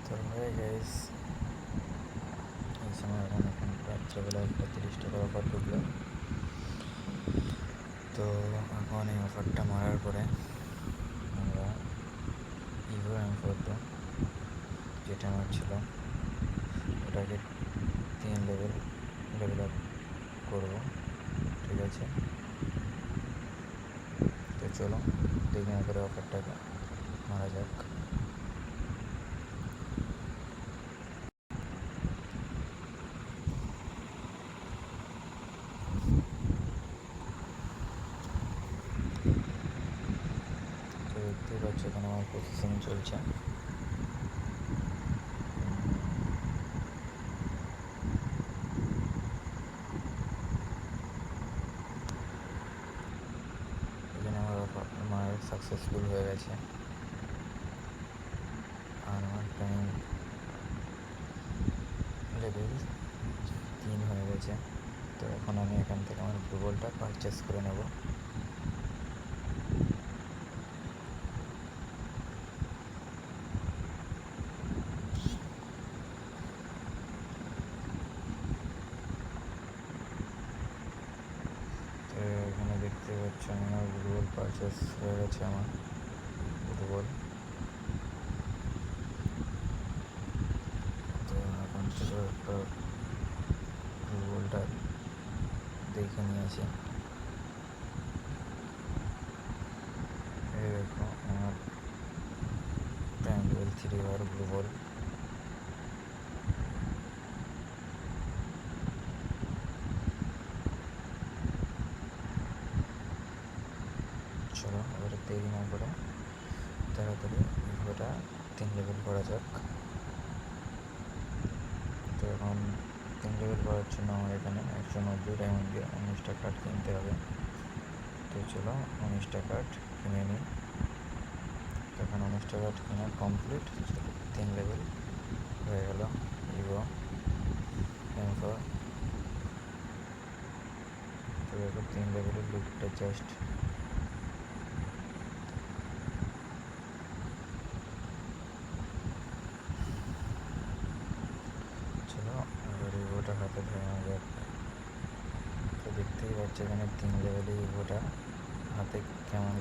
তো হয়ে গাইস, এই সময় এখন রাত্রেবেলা 1:30 টাকার অফার ঢুকলো। তো এখন এই অফারটা মারার পরে আমরা ইভো M4 যেটা আমার ছিল ওটাকে 3 লেভেল আপ করবো। ঠিক আছে, তো চলো দেখি না করে অফারটাকে মারা যাক। তো দেখতেই পাচ্ছ এখানে আমার প্রসেসিং চলছে। এখানে আমার সাকসেসফুল হয়ে গেছে আর আমার টাইম লেভেল 3 হয়ে গেছে। তো এখন আমি এখান থেকে আমার গুগলটা পারচেস করে নেব। তো এখানে দেখতে পাচ্ছ আমার গুগল পারচেস হয়ে গেছে। আমার গুগল, তো এখন থেকে একটা গুগলটা দেখে নিয়েছি। এই দেখো আমার প্রাইম লেভেল 3 হওয়ার গুগল। চলো এবার দেরি না করে তাড়াতাড়ি ভিভোটা 3 লেভেল করা যাক। তো এখন 3 লেভেল করার জন্য আমার এখানে 190 ডায়মন্ড দিয়ে 19টা কার্ড কিনতে হবে। তো চলো 19টা কার্ড কিনে নিই। তখন 19টা কার্ড কেনা কমপ্লিট। 3 লেভেল হয়ে গেল ইভো M4। তো দেখো 3 লেভেলের লুকটা জাস্ট এবার ইভোটা হাতে ধরে নেওয়া যাক। তো দেখতেই পাচ্ছি এখানে 3 লেভেলে ইভোটা হাতে কেমন